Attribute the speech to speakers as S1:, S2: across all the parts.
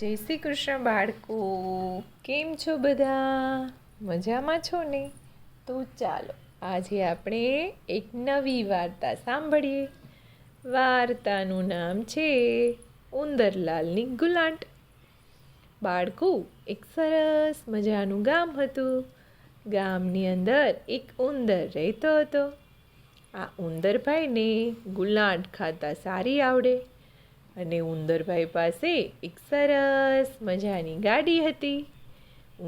S1: જય શ્રી કૃષ્ણ બાળકો, કેમ છો બધા? મજામાં છો ને? તો ચાલો આજે આપણે એક નવી વાર્તા સાંભળીએ. વાર્તાનું નામ છે ઉંદરલાલની ગુલાંટ. બાળકો, એક સરસ મજાનું ગામ હતું. ગામની અંદર એક ઉંદર રહેતો હતો. આ ઉંદરભાઈને ગુલાંટ ખાતા સારી આવડે અને ઉંદરભાઈ પાસે એક સરસ મજાની ગાડી હતી.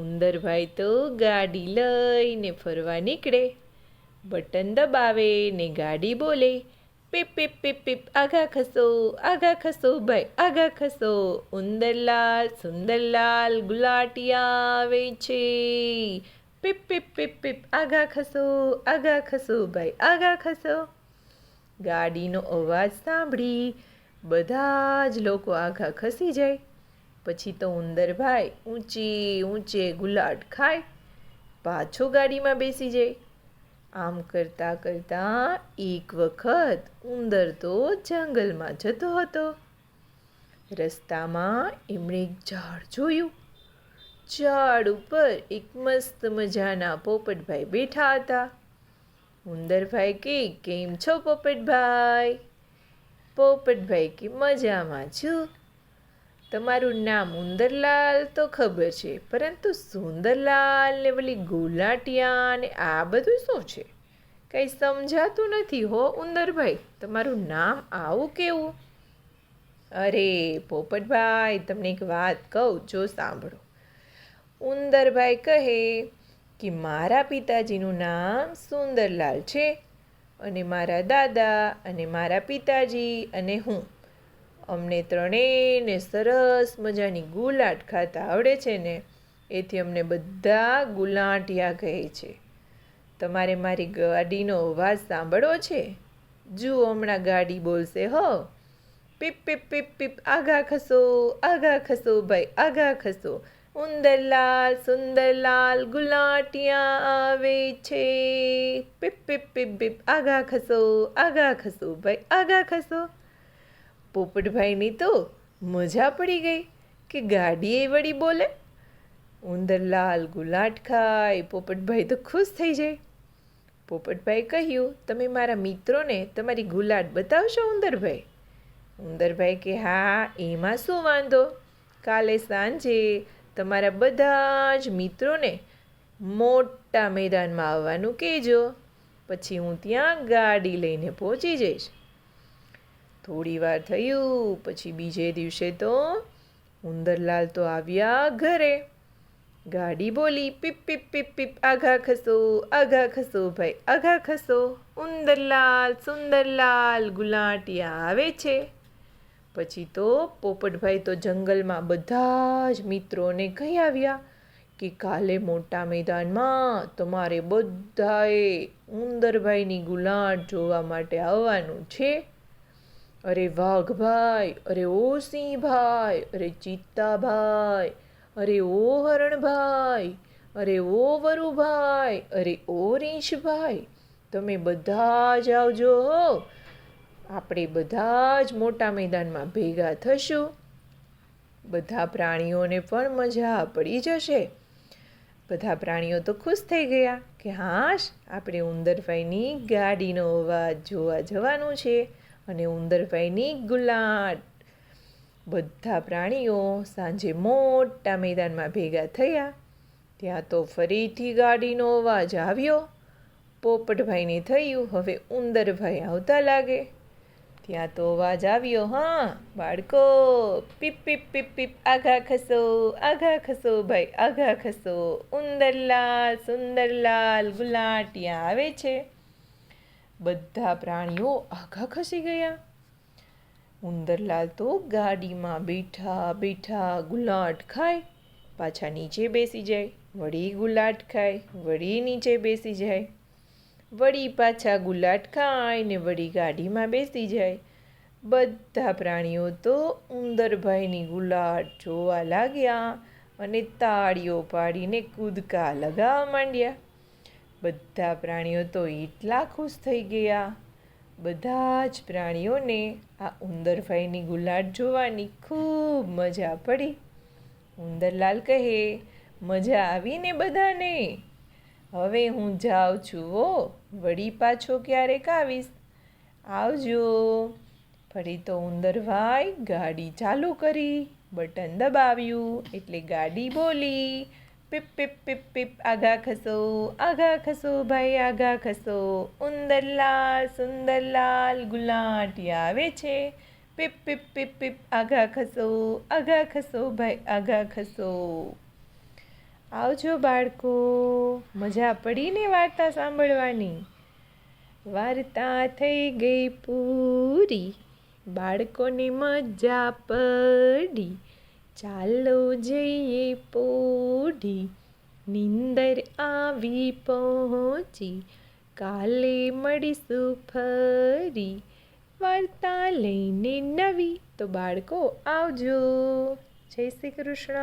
S1: ઉંદરભાઈ તો ગાડી લઈને ફરવા નીકળે. બટન દબાવે ને ગાડી બોલે, પીપ પીપ પીપ પીપ, આગા ખસો ભાઈ, આગા ખસો. ઉંદરલાલ સુંદરલાલ ગુલાટિયા આવે છે. પીપ પીપ પીપ પીપ, આગા ખસો ભાઈ, આગા ખસો. ગાડીનો અવાજ સાંભળી બધા જ લોકો આઘા ખસી જાય. પછી તો ઉંદરભાઈ ઊંચે ગુલાટ ખાય, પાછો ગાડીમાં બેસી જાય. આમ કરતાં કરતાં એક વખત ઉંદર તો જંગલમાં જતો હતો. રસ્તામાં એમણે એક ઝાડ જોયું. ઝાડ ઉપર એક મસ્ત મજાના પોપટભાઈ બેઠા હતા. ઉંદરભાઈ કે, કેમ છો પોપટભાઈ? પોપટભાઈ કે, મજામાં છું. તમારું નામ ઉંદરલાલ તો ખબર છે, પરંતુ સુંદરલાલ ને પેલી ગુલાટિયા ને આ બધું શું છે? કંઈ સમજાતું નથી હો ઉંદરભાઈ, તમારું નામ આવું કેવું? અરે પોપટભાઈ, તમને એક વાત કહું, જો સાંભળો. ઉંદરભાઈ કહે કે મારા પિતાજીનું નામ સુંદરલાલ છે અને મારા દાદા અને મારા પિતાજી અને હું, અમને ત્રણેયને સરસ મજાની ગુલાટ ખાતા આવડે છે ને, એથી અમને બધા ગુલાંટિયા કહે છે. તમારે મારી ગાડીનો અવાજ સાંભળવો છે? જુઓ, હમણાં ગાડી બોલશે હો. પીપ પીપ પીપ પીપ, આગા ખસો ભાઈ, આગા ખસો. ઉંદરલાલ સુંદરલાલ ગુલાટિયા આવે છે. પીપ પીપ પીપ પીપ, આગા ખસો ભાઈ, આગા ખસો. પોપટભાઈની તો મજા પડી ગઈ કે ગાડી એ વળી બોલે. ઉંદરલાલ ગુલાટ ખાય, પોપટભાઈ તો ખુશ થઈ જાય. પોપટભાઈ કહ્યું, તમે મારા મિત્રોને તમારી ગુલાટ બતાવશો ઉંદરભાઈ? ઉંદરભાઈ કે, હા, એમાં શું વાંધો. કાલે સાંજે તમારા બધા જ મિત્રોને મોટા મેદાનમાં આવવાનું કહેજો. પછી હું ત્યાં ગાડી લઈને પહોંચી જઈશ. થોડી વાર થયું પછી બીજે દિવસે તો ઉંદરલાલ તો આવ્યા ઘરે. ગાડી બોલી, પીપ પીપ પીપ પીપ, આગા ખસો ભાઈ, આગા ખસો. ઉંદરલાલ સુંદરલાલ ગુલાટિયા આવે છે. પછી તો પોપટભાઈ તો જંગલમાં બધા જ મિત્રોને કહી આવ્યા કે કાલે મોટા મેદાનમાં તમારે બધાએ ઉંદરભાઈની ગુલાટ જોવા માટે આવવાનું છે. અરે વાઘભાઈ, અરે ઓ સિંહભાઈ, અરે ચિત્તાભાઈ, અરે ઓ હરણભાઈ, અરે ઓ વરુભાઈ, અરે ઓ રીંછભાઈ, તમે બધા જ આવજો હો. આપણે બધા જ મોટા મેદાનમાં ભેગા થશું. બધા પ્રાણીઓને પણ મજા પડી જશે. બધા પ્રાણીઓ તો ખુશ થઈ ગયા કે હાશ, આપણે ઉંદરભાઈની ગાડીનો અવાજ જોવા જવાનું છે અને ઉંદરભાઈની ગુલાટ. બધા પ્રાણીઓ સાંજે મોટા મેદાનમાં ભેગા થયા. ત્યાં તો ફરીથી ગાડીનો અવાજ આવ્યો. પોપટભાઈને થયું હવે ઉંદરભાઈ આવતા લાગે. ત્યાં તો અવાજ આવ્યો, હા બાળકો, પીપ પીપ પીપ પીપ, આગા ખસો ભાઈ, આગા ખસો. ઉંદરલાલ સુંદરલાલ ગુલાટિયા આવે છે. બધા પ્રાણીઓ આઘા ખસી ગયા. ઉંદરલાલ તો ગાડીમાં બેઠા બેઠા ગુલાટ ખાય, પાછા નીચે બેસી જાય, વળી ગુલાટ ખાય, વળી નીચે બેસી જાય, વળી પાછા ગુલાટ ખાય ને વળી ગાડીમાં બેસી જાય. બધા પ્રાણીઓ તો ઉંદરભાઈની ગુલાટ જોવા લાગ્યા અને તાળીઓ પાડીને કૂદકા લગાવવા માંડ્યા. બધા પ્રાણીઓ તો એટલા ખુશ થઈ ગયા. બધા જ પ્રાણીઓને આ ઉંદરભાઈની ગુલાટ જોવાની ખૂબ મજા પડી. ઉંદરલાલ કહે, મજા આવીને બધાને? હવે હું જાઉં છું હો, વળી પાછો ક્યારેક આવીશ. આવજો. ફરી તો ઉંદરભાઈ ગાડી ચાલુ કરી, બટન દબાવ્યું એટલે ગાડી બોલી, પીપ પીપ પીપ પીપ, આગા ખસો ભાઈ આગા ખસો. ઉંદરલાલ સુંદરલાલ ગુલાટી આવે છે, પીપ પીપ પીપ પીપ, આગા ખસો ભાઈ આગા ખસો. આવજો બાળકો, મજા પડી ને વાર્તા સાંભળવાની? વાર્તા થઈ ગઈ પૂરી, બાળકોને મજા પડી. ચાલો જઈએ પોઢી, નીંદર આવી પહોંચી. કાલે મળીશું ફરી, વાર્તા લઈને નવી. તો બાળકો આવજો. જય શ્રી કૃષ્ણ.